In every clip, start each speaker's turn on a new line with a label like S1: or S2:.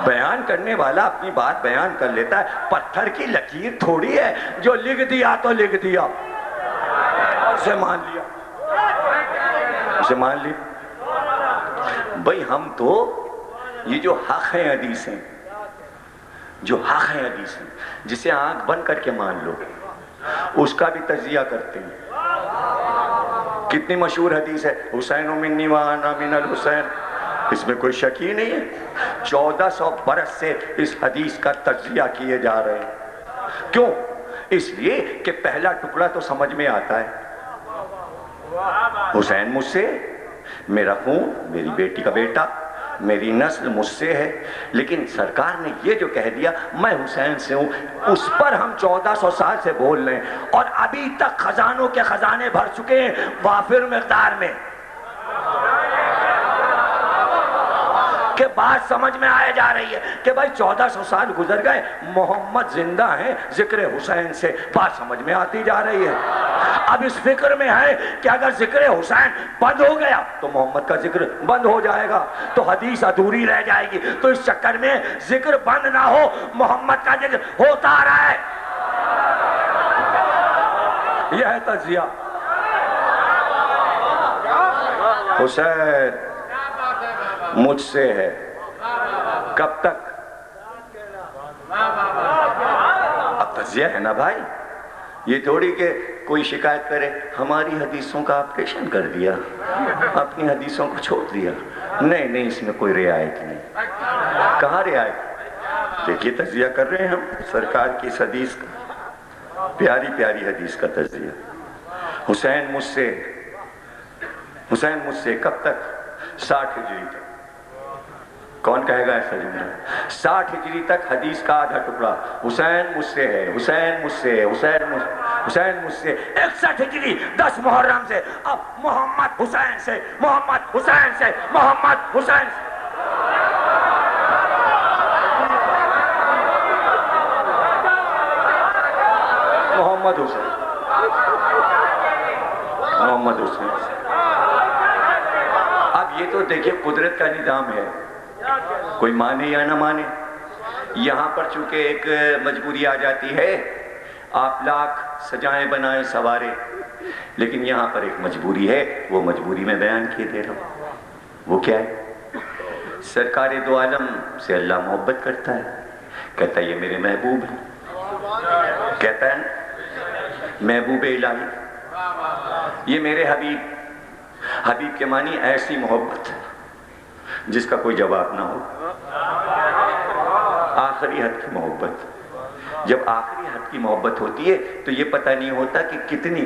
S1: بیان کرنے والا اپنی بات بیان کر لیتا ہے، پتھر کی لکیر تھوڑی ہے جو لکھ دیا تو لکھ دیا، اسے مان لیا، اسے مان لیا۔ بھئی ہم تو یہ جو حق ہیں حدیثیں، جو حق ہیں حدیثیں، جسے آنکھ بند کر کے مان لو، اس کا بھی تجزیہ کرتے ہیں۔ کتنی مشہور حدیث ہے، حسین منی وانا من الحسین، اس میں کوئی شک ہی نہیں ہے۔ 1400 برس سے اس حدیث کا تجزیہ کیے جا رہے ہیں۔ کیوں؟ اس لیے کہ پہلا ٹکڑا تو سمجھ میں آتا ہے، حسین مجھ سے، میرا خون، میری بیٹی کا بیٹا، میری نسل مجھ سے ہے، لیکن سرکار نے یہ جو کہہ دیا میں حسین سے ہوں، اس پر ہم 1400 سال سے بول رہے ہیں، اور ابھی تک خزانوں کے خزانے بھر چکے ہیں وافر مقدار میں، کہ بات سمجھ میں آئے جا رہی ہے کہ بھائی 1400 سال گزر گئے، محمد زندہ ہیں ذکر حسین سے، بات سمجھ میں آتی جا رہی ہے۔ اب اس فکر میں ہے کہ اگر ذکر حسین بند ہو گیا تو محمد کا ذکر بند ہو جائے گا، تو حدیث ادھوری رہ جائے گی، تو اس چکر میں ذکر بند نہ ہو، محمد کا ذکر ہوتا رہے۔ یہ ہے تجزیہ۔ حسین مجھ سے ہے، کب تک؟ اب تجزیہ ہے نا بھائی، یہ تھوڑی کہ کوئی شکایت کرے ہماری حدیثوں کا آپریشن کر دیا، اپنی حدیثوں کو چھوڑ دیا، نہیں اس میں کوئی رعایت نہیں۔ کہاں رعایت؟ دیکھیے تجزیہ کر رہے ہیں ہم سرکار کی اس حدیث کا، پیاری پیاری حدیث کا تجزیہ۔ حسین مجھ سے، حسین مجھ سے کب تک؟ 60 ہجری تک۔ کون کہے گا ایسا جملہ؟ 60 ہجری تک حدیث کا آدھا ٹکڑا حسین مجھ سے ہے، حسین مجھ سے ہے، حسین مجھ سے۔ 61 ہجری 10 محرم سے اب محمد حسین سے، محمد حسین سے، محمد حسین سے۔ محمد حسین، محمد حسین سے۔ اب یہ تو دیکھیں قدرت کا نظام ہے، کوئی مانے یا نہ مانے۔ یہاں پر چونکہ ایک مجبوری آ جاتی ہے، آپ لاکھ سجائیں بنائیں سوارے، لیکن یہاں پر ایک مجبوری ہے، وہ مجبوری میں بیان کیے دے رہا ہوں۔ وہ کیا ہے؟ سرکار دو عالم سے اللہ محبت کرتا ہے، کہتا ہے یہ میرے محبوب ہیں، کہتا ہے محبوب الہی، یہ میرے حبیب۔ حبیب کے معنی ایسی محبت جس کا کوئی جواب نہ ہو، آخری حد کی محبت۔ جب آخری حد کی محبت ہوتی ہے تو یہ پتہ نہیں ہوتا کہ کتنی،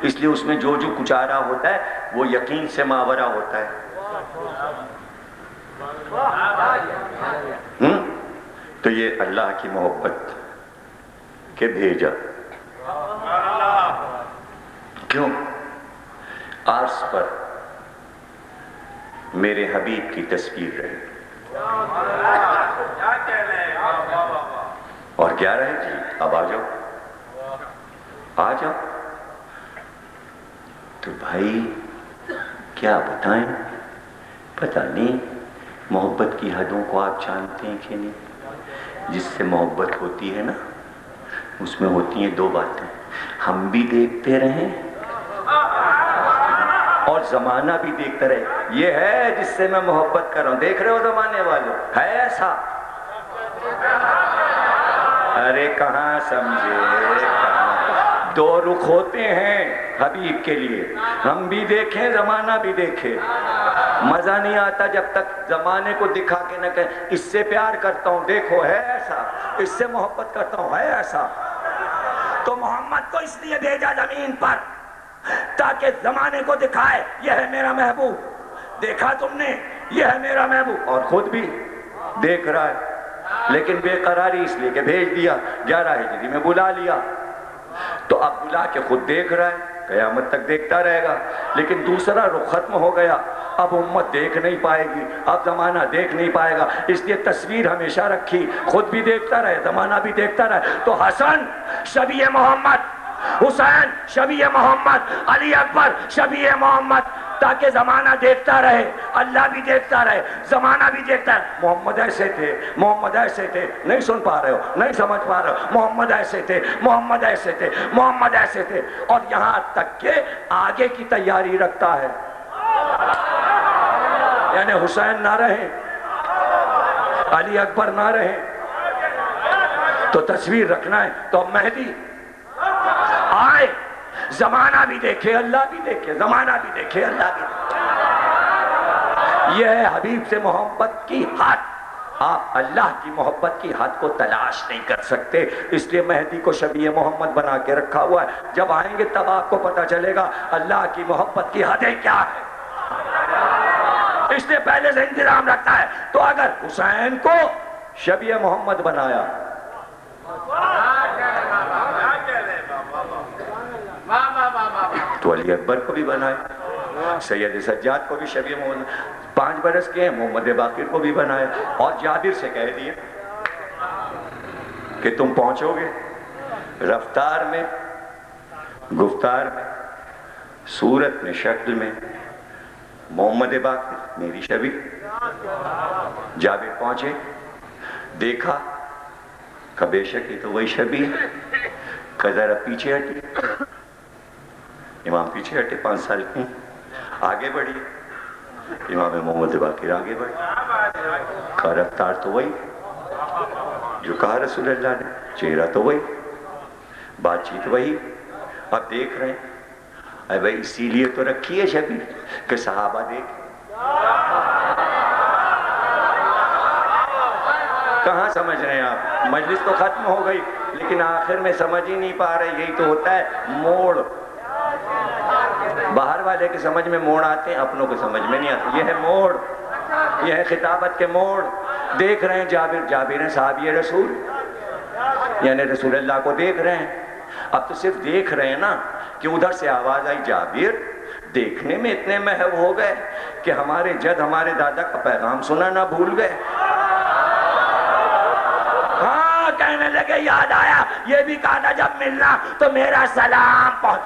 S1: اس لیے اس میں جو کچھ آ رہا ہوتا ہے وہ یقین سے ماورا ہوتا ہے۔ تو یہ اللہ کی محبت کہ بھیجا، کیوں؟ عرش پر میرے حبیب کی تصویر رہے، اور کیا رہے جی؟ اب آ جاؤ، آ جاؤ۔ تو بھائی کیا بتائیں، پتہ نہیں محبت کی حدوں کو آپ جانتے ہیں کہ نہیں؟ جس سے محبت ہوتی ہے نا، اس میں ہوتی ہیں دو باتیں، ہم بھی دیکھتے رہیں اور زمانہ بھی دیکھتا رہے۔ یہ ہے جس سے میں محبت کر رہا ہوں، دیکھ رہے ہو زمانے والوں، ہے ایسا؟ ارے کہاں سمجھے، کہاں؟ دو رخ ہوتے ہیں حبیب کے لیے، ہم بھی دیکھیں زمانہ بھی دیکھے۔ مزہ نہیں آتا جب تک زمانے کو دکھا کے نہ کہیں اس سے پیار کرتا ہوں، دیکھو ہے ایسا، اس سے محبت کرتا ہوں، ہے ایسا۔ تو محمد کو اس لیے بھیجا زمین پر تاکہ زمانے کو دکھائے یہ ہے میرا محبوب، دیکھا تم نے یہ ہے میرا محبوب، اور خود بھی دیکھ رہا ہے، لیکن بے قراری اس لیے کہ بھیج دیا، 11 ہجری میں بلا لیا، تو اب بلا کے خود دیکھ رہا ہے، قیامت تک دیکھتا رہے گا۔ لیکن دوسرا رخ ختم ہو گیا، اب امت دیکھ نہیں پائے گی، اب زمانہ دیکھ نہیں پائے گا، اس لیے تصویر ہمیشہ رکھی، خود بھی دیکھتا رہے، زمانہ بھی دیکھتا رہے۔ تو حسن شبیہ محمد، حسین شبیہ محمد، علی اکبر شبیہ محمد، تاکہ زمانہ دیکھتا رہے، اللہ بھی دیکھتا رہے، زمانہ بھی دیکھتا ہے۔ محمد ایسے تھے، محمد ایسے تھے، نہیں سن پا رہے ہو، نہیں سمجھ پا رہے ہو، محمد ایسے تھے، محمد ایسے تھے، محمد ایسے تھے، اور یہاں تک کہ آگے کی تیاری رکھتا ہے، یعنی حسین نہ رہے، علی اکبر نہ رہے تو تصویر رکھنا ہے، تو اب مہدی آئے، زمانہ بھی دیکھے، اللہ بھی دیکھے، زمانہ بھی دیکھے، اللہ بھی دیکھے۔ یہ ہے حبیب سے محبت کی حد۔ آپ اللہ کی محبت کی حد کو تلاش نہیں کر سکتے، اس لیے مہدی کو شبیہ محمد بنا کے رکھا ہوا ہے۔ جب آئیں گے تب آپ کو پتا چلے گا اللہ کی محبت کی حدیں کیا ہے، اس لیے پہلے سے انتظام رکھتا ہے۔ تو اگر حسین کو شبیہ محمد بنایا تو علی اکبر کو بھی بنایا، سید سجاد کو بھی شبیہ محمد، 5 برس کے ہیں محمد باقر کو بھی بنایا، اور جابر سے کہہ دیا کہ تم پہنچو گے رفتار میں، گفتار میں، صورت میں، شکل میں محمد باقر میری شبیہ۔ جابر پہنچے، دیکھا کہ بے شک یہ تو وہی شبیہ، کہ ذرا پیچھے ہٹی، امام پیچھے ہٹے، 5 سال کی، آگے بڑھی، امام محمد باقر آگے بڑھی، کہا رفتار تو وہی جو کہا رسول اللہ نے، چہرہ تو وہی، بات چیت وہی، اب دیکھ رہے ہیں۔ اے بھائی اسی لیے تو رکھی ہے شبیہ کہ صحابہ دیکھ، کہاں سمجھ رہے ہیں آپ؟ مجلس تو ختم ہو گئی لیکن آخر میں سمجھ ہی نہیں پا رہے، یہی تو ہوتا ہے موڑ، باہر والے کے سمجھ میں موڑ آتے ہیں، اپنوں کو سمجھ میں نہیں آتے، یہ ہے موڑ، یہ ہے خطابت کے موڑ۔ دیکھ رہے ہیں جابر ہیں صحابی رسول، یعنی رسول اللہ کو دیکھ رہے ہیں۔ اب تو صرف دیکھ رہے ہیں نا کہ ادھر سے آواز آئی جابر، دیکھنے میں اتنے محو ہو گئے کہ ہمارے جد ہمارے دادا کا پیغام سنا نہ بھول گئے۔ ہاں کہنے لگے یاد آیا، یہ بھی کہا تھا جب ملنا تو میرا سلام پہنچ۔